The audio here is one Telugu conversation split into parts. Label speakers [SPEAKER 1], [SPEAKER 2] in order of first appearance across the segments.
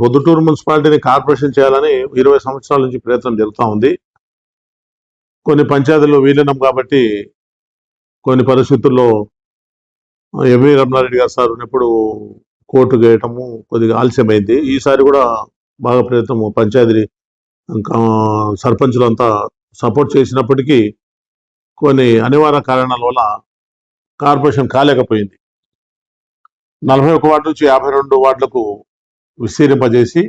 [SPEAKER 1] పొద్దుటూరు మున్సిపాలిటీని కార్పొరేషన్ చేయాలని 20 సంవత్సరాల నుంచి ప్రయత్నం జరుగుతూ ఉంది. కొన్ని పంచాయతీల్లో విలీనం కాబట్టి కొన్ని పరిస్థితుల్లో ఎంవి రమణారెడ్డి గారు సార్ ఉన్నప్పుడు కోర్టు వేయటము కొద్దిగా ఆలస్యమైంది. ఈసారి కూడా బాగా ప్రయత్నం పంచాయతీ సర్పంచులంతా సపోర్ట్ చేసినప్పటికీ కొన్ని అనివార్య కారణాల వల్ల కార్పొరేషన్ కాలేకపోయింది. 41 వార్డు నుంచి 52 వార్డులకు విస్తీరింపజేసి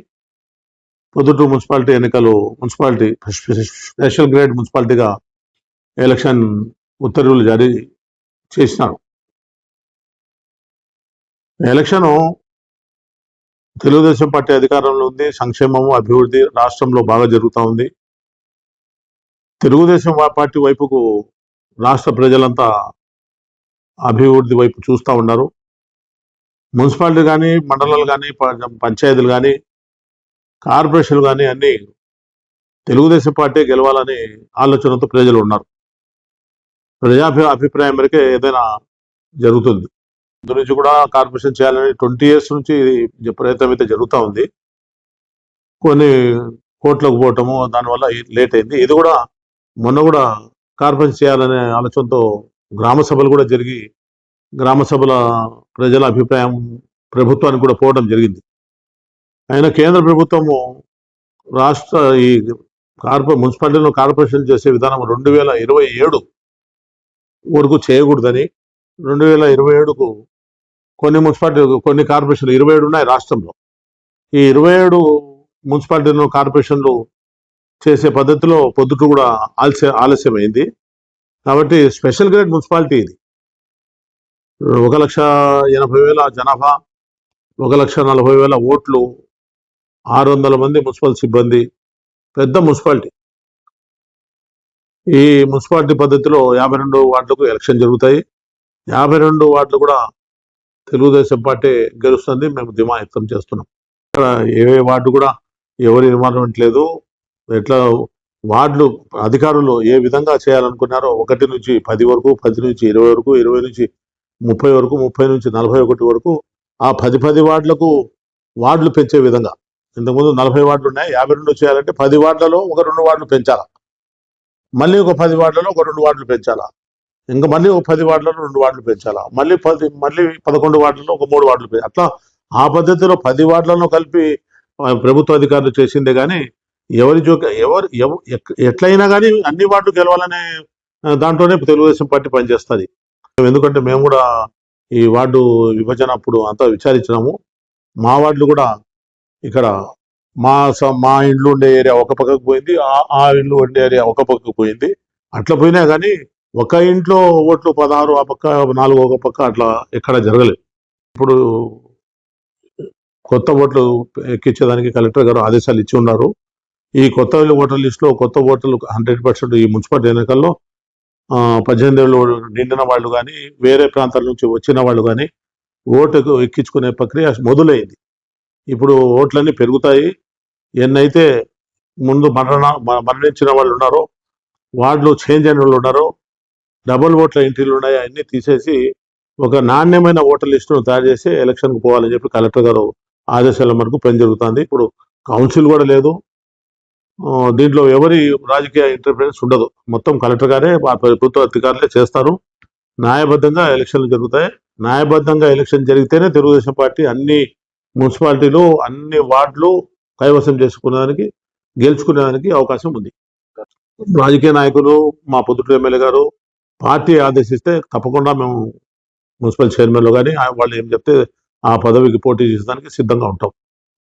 [SPEAKER 1] పొద్దుటూరు మున్సిపాలిటీ ఎన్నికలు మున్సిపాలిటీ స్పెషల్ గ్రేడ్ మున్సిపాలిటీగా ఎలక్షన్ ఉత్తర్వులు జారీ చేసినారు. ఎలక్షన్ తెలుగుదేశం పార్టీ అధికారంలో ఉంది. సంక్షేమము అభివృద్ధి రాష్ట్రంలో బాగా జరుగుతూ ఉంది. తెలుగుదేశం పార్టీ వైపుకు రాష్ట్ర ప్రజలంతా అభివృద్ధి వైపు చూస్తూ ఉన్నారు. మున్సిపాలిటీ కానీ, మండలాలు కానీ, పంచాయతీలు కానీ, కార్పొరేషన్లు కానీ అన్నీ తెలుగుదేశం పార్టీ గెలవాలని ఆలోచనతో ప్రజలు ఉన్నారు. అభిప్రాయం మేరకే ఏదైనా జరుగుతుంది. గురించి కూడా కార్పొరేషన్ చేయాలని 20 years నుంచి ప్రయత్నం అయితే జరుగుతూ ఉంది. కొన్ని కోట్లకు పోవటము దానివల్ల లేట్ అయింది. ఇది కూడా మొన్న కూడా కార్పొరేషన్ చేయాలనే ఆలోచనతో గ్రామ సభలు కూడా జరిగి గ్రామ సభల ప్రజల అభిప్రాయం ప్రభుత్వానికి కూడా పోవడం జరిగింది. అయినా కేంద్ర ప్రభుత్వము రాష్ట్ర ఈ మున్సిపాలిటీలో కార్పొరేషన్ చేసే విధానం 2027 వరకు చేయకూడదని 2027కు కొన్ని మున్సిపాలిటీ కొన్ని కార్పొరేషన్లు 27 ఉన్నాయి రాష్ట్రంలో. ఈ 27 మున్సిపాలిటీలో కార్పొరేషన్లు చేసే పద్ధతిలో పొద్దుటూ కూడా ఆలస్యమైంది. కాబట్టి స్పెషల్ గ్రేడ్ మున్సిపాలిటీ ఇది. 1,80,000 జనాభా, 1,40,000 ఓట్లు, 600 మంది మున్సిపల్ సిబ్బంది, పెద్ద మున్సిపాలిటీ. ఈ మున్సిపాలిటీ పద్ధతిలో 52 వార్డులకు ఎలక్షన్ జరుగుతాయి. 52 వార్డులు కూడా తెలుగుదేశం పార్టీ గెలుస్తుంది. మేము ధీమా వ్యక్తం చేస్తున్నాం. ఇక్కడ ఏ వార్డు కూడా ఎవరి ఇన్వాల్వ్మెంట్ లేదు. ఎట్లా వార్డులు అధికారులు ఏ విధంగా చేయాలనుకున్నారో 1 నుంచి 10 వరకు, 10 నుంచి 20 వరకు, 20 నుంచి 30 వరకు, 30 నుంచి 41 వరకు ఆ 10 వార్డులకు వార్డులు పెంచే విధంగా. ఇంతకుముందు 40 వార్డులు ఉన్నాయి. 52 చేయాలంటే 10 వార్డులలో ఒక 2 వార్డులు పెంచాలా, మళ్ళీ ఒక 10 వార్డులలో ఒక 2 వార్డులు పెంచాలా, ఇంకా మళ్ళీ ఒక 10 వార్డులలో 2 వార్డులు పెంచాలా, మళ్ళీ 11 వార్డులలో ఒక 3 వార్డులు పెంచాలి. అట్లా ఆ పద్ధతిలో 10 వార్డులను కలిపి ప్రభుత్వ అధికారులు చేసిందే కానీ ఎవరు ఎట్లయినా కానీ అన్ని వార్డులు గెలవాలనే దాంట్లోనే తెలుగుదేశం పార్టీ పనిచేస్తుంది. ఎందుకంటే మేము కూడా ఈ వార్డు విభజన అప్పుడు అంతా విచారించినాము. మా వార్డులు కూడా ఇక్కడ మా ఇండ్లు ఉండే ఏరియా ఒక పక్కకు పోయింది, ఆ ఇండ్లు ఉండే ఏరియా ఒక పక్కకు పోయింది. అట్లా పోయినా కానీ ఒక ఇంట్లో ఓట్లు 16 ఆ పక్క 4 ఒక పక్క అట్లా ఎక్కడ జరగలేదు. ఇప్పుడు కొత్త ఓట్లు ఎక్కించేదానికి కలెక్టర్ గారు ఆదేశాలు ఇచ్చి ఉన్నారు. ఈ కొత్త ఓటర్ లిస్టులో కొత్త ఓటర్లు 100% ఈ మున్సిపాలిటీ ఎన్నికల్లో 18 ఏళ్ళు నిండిన వాళ్ళు కానీ, వేరే ప్రాంతాల నుంచి వచ్చిన వాళ్ళు కానీ ఓటు ఎక్కించుకునే ప్రక్రియ మొదలైంది. ఇప్పుడు ఓట్లన్నీ పెరుగుతాయి. ఎన్నైతే ముందు మరణించిన వాళ్ళు ఉన్నారో, వార్డులు చేంజ్ అయిన వాళ్ళు ఉన్నారో, డబుల్ ఓట్ల ఎంట్రీలు ఉన్నాయో అన్నీ తీసేసి ఒక నాణ్యమైన ఓటర్ లిస్టును తయారు చేసి ఎలక్షన్కు పోవాలని చెప్పి కలెక్టర్ గారు ఆదేశాల మేరకు పని జరుగుతుంది. ఇప్పుడు కౌన్సిల్ కూడా లేదు. దీంట్లో ఎవరి రాజకీయ ఇంటర్ఫరెన్స్ ఉండదు. మొత్తం కలెక్టర్ గారే ప్రభుత్వ అధికారులే చేస్తారు. న్యాయబద్ధంగా ఎలక్షన్లు జరుగుతాయి. న్యాయబద్ధంగా ఎలక్షన్ జరిగితేనే తెలుగుదేశం పార్టీ అన్ని మున్సిపాలిటీలు, అన్ని వార్డులు కైవసం చేసుకునేదానికి, గెలుచుకునేదానికి అవకాశం ఉంది. రాజకీయ నాయకులు, మా పొద్దుటూరు ఎమ్మెల్యే గారు పార్టీ ఆదేశిస్తే తప్పకుండా మేము మున్సిపల్ చైర్మన్లు కానీ వాళ్ళు ఏం చెప్తే ఆ పదవికి పోటీ చేసేదానికి సిద్ధంగా ఉంటాం.